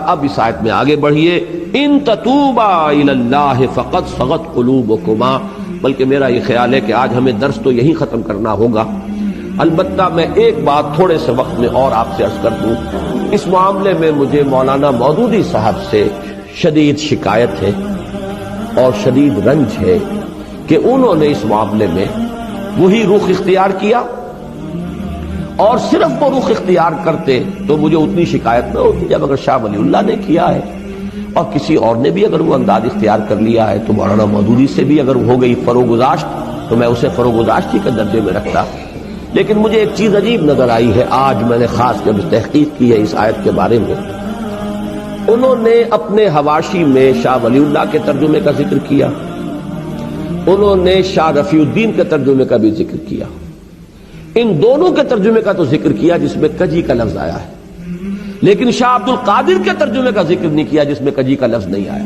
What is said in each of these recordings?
اب اس آیت میں آگے بڑھیے، ان تتوبا الی اللہ فقد صغت قلوبکما، بلکہ میرا یہ خیال ہے کہ آج ہمیں درس تو یہی ختم کرنا ہوگا۔ البتہ میں ایک بات تھوڑے سے وقت میں اور آپ سے عرض کر دوں، اس معاملے میں مجھے مولانا مودودی صاحب سے شدید شکایت ہے اور شدید رنج ہے کہ انہوں نے اس معاملے میں وہی رخ اختیار کیا، اور صرف وہ رخ اختیار کرتے تو مجھے اتنی شکایت نہ ہوتی جب اگر شاہ ولی اللہ نے کیا ہے اور کسی اور نے بھی اگر وہ انداز اختیار کر لیا ہے تو مولانا مودودی سے بھی اگر ہو گئی فروگزاشت تو میں اسے فروگزاشتی کے درجے میں رکھتا۔ لیکن مجھے ایک چیز عجیب نظر آئی ہے، آج میں نے خاص جب تحقیق کی ہے اس آیت کے بارے میں، انہوں نے اپنے حواشی میں شاہ ولی اللہ کے ترجمے کا ذکر کیا، انہوں نے شاہ رفیع الدین کے ترجمے کا بھی ذکر کیا، ان دونوں کے ترجمے کا تو ذکر کیا جس میں کجی کا لفظ آیا ہے، لیکن شاہ عبد القادر کے ترجمے کا ذکر نہیں کیا جس میں کجی کا لفظ نہیں آیا۔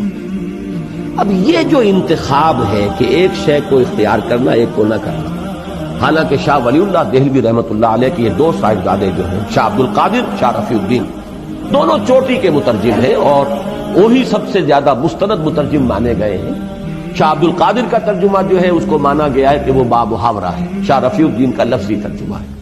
اب یہ جو انتخاب ہے کہ ایک شے کو اختیار کرنا ایک کو نہ کرنا، حالانکہ شاہ ولی اللہ دہلوی رحمۃ اللہ علیہ کے یہ دو صاحبزادے جو ہیں شاہ عبد القادر، شاہ رفیع الدین، دونوں چوٹی کے مترجم ہیں اور وہی سب سے زیادہ مستند مترجم مانے گئے ہیں۔ شاہ عبد القادر کا ترجمہ جو ہے اس کو مانا گیا ہے کہ وہ بامحاورہ ہے، شاہ رفیع الدین کا لفظی ترجمہ ہے،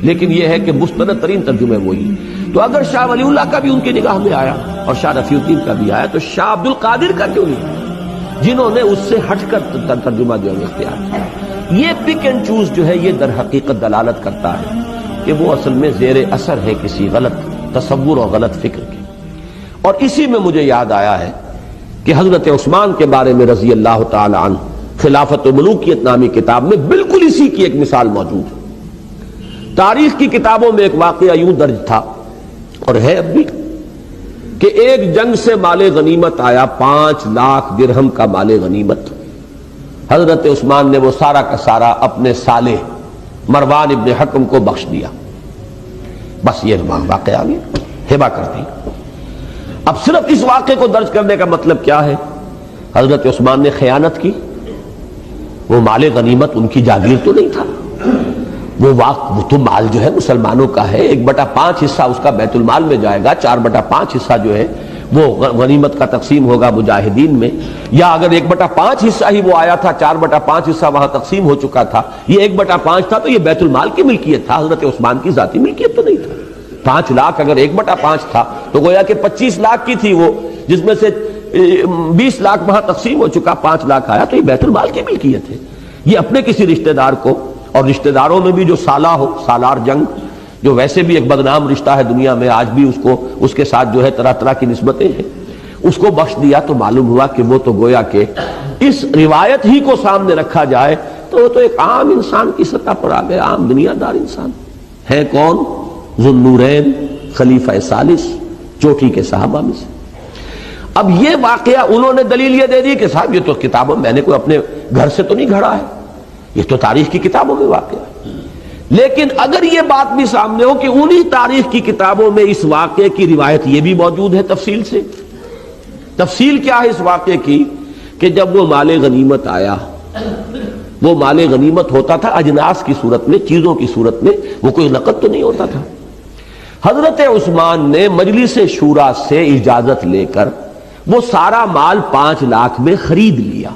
لیکن یہ ہے کہ مستند ترین ترجمے وہی۔ تو اگر شاہ ولی اللہ کا بھی ان کی نگاہ میں آیا اور شاہ رفیع الدین کا بھی آیا تو شاہ عبد القادر کا کیوں نہیں آیا، جنہوں نے اس سے ہٹ کر ترجمہ جو ہے اختیار کیا؟ یہ پک اینڈ چوز جو ہے یہ در حقیقت دلالت کرتا ہے کہ وہ اصل میں زیر اثر ہے کسی غلط تصور اور غلط فکر کے۔ اور اسی میں مجھے یاد آیا ہے کہ حضرت عثمان کے بارے میں رضی اللہ تعالی عنہ خلافت و ملوکیت نامی کتاب میں بالکل اسی کی ایک مثال موجود ہے۔ تاریخ کی کتابوں میں ایک واقعہ یوں درج تھا اور ہے اب بھی کہ ایک جنگ سے مال غنیمت آیا، 5 لاکھ درہم کا مال غنیمت۔ حضرت عثمان نے وہ سارا کا سارا اپنے سالے مروان ابن حکم کو بخش دیا، بس یہ واقعہ آگے ہبہ کر دی۔ اب صرف اس واقعے کو درج کرنے کا مطلب کیا ہے؟ حضرت عثمان نے خیانت کی، وہ مال غنیمت ان کی جاگیر تو نہیں تھا، وہ تو مال جو ہے مسلمانوں کا ہے، 1/5 حصہ اس کا بیت المال میں جائے گا، 4/5 حصہ جو ہے وہ غنیمت کا تقسیم ہوگا مجاہدین میں، یا اگر 1/5 حصہ ہی وہ آیا تھا، 4/5 حصہ وہاں تقسیم ہو چکا تھا، یہ 1/5 تھا تو یہ بیت المال کی ملکیت تھا، حضرت عثمان کی ذاتی ملکیت تو نہیں تھا۔ 5 لاکھ اگر 1/5 تھا تو گویا کہ 25 لاکھ کی تھی وہ، جس میں سے 20 لاکھ وہاں تقسیم ہو چکا، 5 لاکھ آیا تو یہ بیت المال کی ملکیت ہے۔ یہ اپنے کسی رشتہ دار کو، اور رشتہ داروں میں بھی جو سالہ ہو، سالار جنگ جو ویسے بھی ایک بدنام رشتہ ہے دنیا میں، آج بھی اس کے ساتھ جو ہے طرح طرح کی نسبتیں ہیں، اس کو بخش دیا تو معلوم ہوا کہ وہ تو گویا کہ اس روایت ہی کو سامنے رکھا جائے تو وہ تو ایک عام انسان کی سطح پر آ گئے، عام دنیا دار انسان ہے۔ کون؟ ذو النورین خلیفہ ثالث، چوٹی کے صحابہ میں سے۔ اب یہ واقعہ انہوں نے دلیل یہ دے دی کہ صاحب یہ تو کتابوں میں نے کوئی اپنے گھر سے تو نہیں گھڑا ہے، یہ تو تاریخ کی کتابوں میں واقعہ ہے۔ لیکن اگر یہ بات بھی سامنے ہو کہ انہی تاریخ کی کتابوں میں اس واقعے کی روایت یہ بھی موجود ہے تفصیل سے، تفصیل کیا ہے اس واقعے کی کہ جب وہ مال غنیمت آیا، وہ مال غنیمت ہوتا تھا اجناس کی صورت میں، چیزوں کی صورت میں، وہ کوئی نقد تو نہیں ہوتا تھا۔ حضرت عثمان نے مجلس شورا سے اجازت لے کر وہ سارا مال 5 لاکھ میں خرید لیا،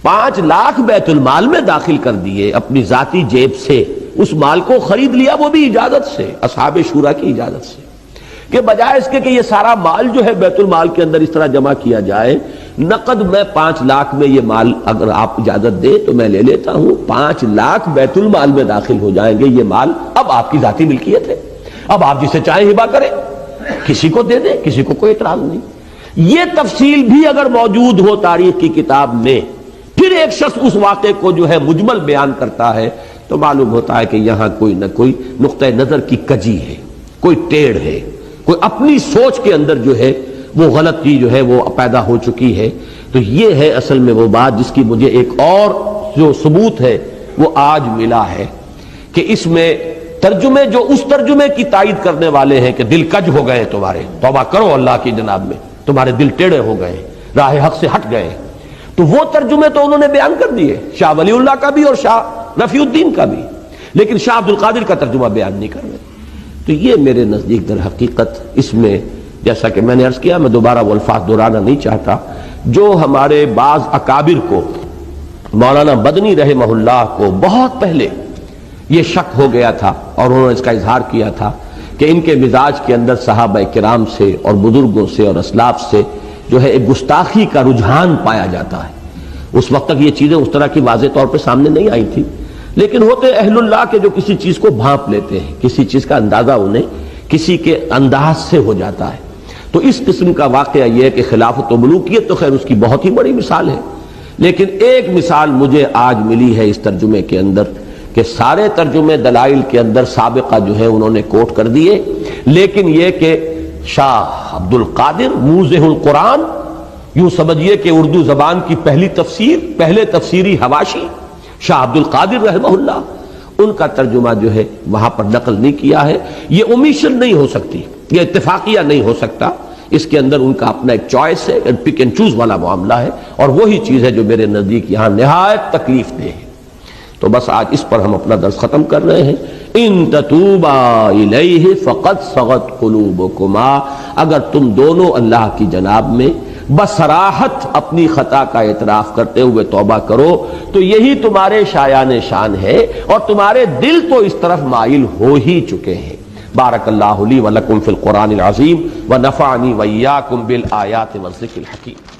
5 لاکھ بیت المال میں داخل کر دیے، اپنی ذاتی جیب سے اس مال کو خرید لیا، وہ بھی اجازت سے، اصحاب شورا کی اجازت سے، کہ بجائے اس کے کہ یہ سارا مال جو ہے بیت المال کے اندر اس طرح جمع کیا جائے، نقد میں 5 لاکھ میں یہ مال اگر آپ اجازت دیں تو میں لے لیتا ہوں، 5 لاکھ بیت المال میں داخل ہو جائیں گے، یہ مال اب آپ کی ذاتی ملکیت ہے، اب آپ جسے چاہیں ہبہ کریں، کسی کو دے دیں، کسی کو کوئی اعتراض نہیں۔ یہ تفصیل بھی اگر موجود ہو تاریخ کی کتاب میں، پھر ایک شخص اس واقعے کو جو ہے مجمل بیان کرتا ہے تو معلوم ہوتا ہے کہ یہاں کوئی نہ کوئی نقطہ نظر کی کجی ہے، کوئی ٹیڑھ ہے، کوئی اپنی سوچ کے اندر جو ہے وہ غلطی جو ہے وہ پیدا ہو چکی ہے۔ تو یہ ہے اصل میں وہ بات جس کی مجھے ایک اور جو ثبوت ہے وہ آج ملا ہے کہ اس میں ترجمے جو اس ترجمے کی تائید کرنے والے ہیں کہ دل کج ہو گئے تمہارے، توبہ کرو اللہ کی جناب میں، تمہارے دل ٹیڑھے ہو گئے، راہ حق سے ہٹ گئے، تو وہ ترجمے تو انہوں نے بیان کر دیے، شاہ ولی اللہ کا بھی اور شاہ رفیع الدین کا بھی، لیکن شاہ عبد القادر کا ترجمہ بیان نہیں کر رہے۔ تو یہ میرے نزدیک در حقیقت اس میں جیسا کہ میں نے عرض کیا، میں دوبارہ وہ الفاظ دہرانا نہیں چاہتا، جو ہمارے بعض اکابر کو، مولانا مدنی رحمہ اللہ کو بہت پہلے یہ شک ہو گیا تھا اور انہوں نے اس کا اظہار کیا تھا کہ ان کے مزاج کے اندر صحابہ کرام سے اور بزرگوں سے اور اسلاف سے جو ہے ایک گستاخی کا رجحان پایا جاتا ہے۔ اس وقت تک یہ چیزیں اس طرح کی واضح طور پہ سامنے نہیں آئی تھی، لیکن ہوتے اہل اللہ کے جو کسی چیز کو بھانپ لیتے ہیں، کسی چیز کا اندازہ انہیں کسی کے انداز سے ہو جاتا ہے۔ تو اس قسم کا واقعہ یہ ہے کہ خلافت و ملوکیت تو خیر اس کی بہت ہی بڑی مثال ہے، لیکن ایک مثال مجھے آج ملی ہے اس ترجمے کے اندر کہ سارے ترجمے دلائل کے اندر سابقہ جو ہے انہوں نے کوٹ کر دیے، لیکن یہ کہ شاہ عبد القادر موضح القرآن، یوں سمجھیے کہ اردو زبان کی پہلی تفسیر، پہلے تفسیری حواشی شاہ عبد القادر رحمہ اللہ، ان کا ترجمہ جو ہے وہاں پر نقل نہیں کیا ہے۔ یہ اومیشن نہیں ہو سکتی، یہ اتفاقیہ نہیں ہو سکتا، اس کے اندر ان کا اپنا ایک چوائس ہے، پک اینڈ چوز والا معاملہ ہے، اور وہی چیز ہے جو میرے نزدیک یہاں نہایت تکلیف دہ ہے۔ تو بس آج اس پر ہم اپنا درس ختم کر رہے ہیں۔ ان تتوبا الیہ فقد صغت قلوبکما، اگر تم دونوں اللہ کی جناب میں بصراحت اپنی خطا کا اعتراف کرتے ہوئے توبہ کرو تو یہی تمہارے شایان شان ہے، اور تمہارے دل تو اس طرف مائل ہو ہی چکے ہیں۔ بارک اللہ لی ولکم فی القرآن العظیم ونفعنی وإیاکم بالآیات والذکر الحکیم۔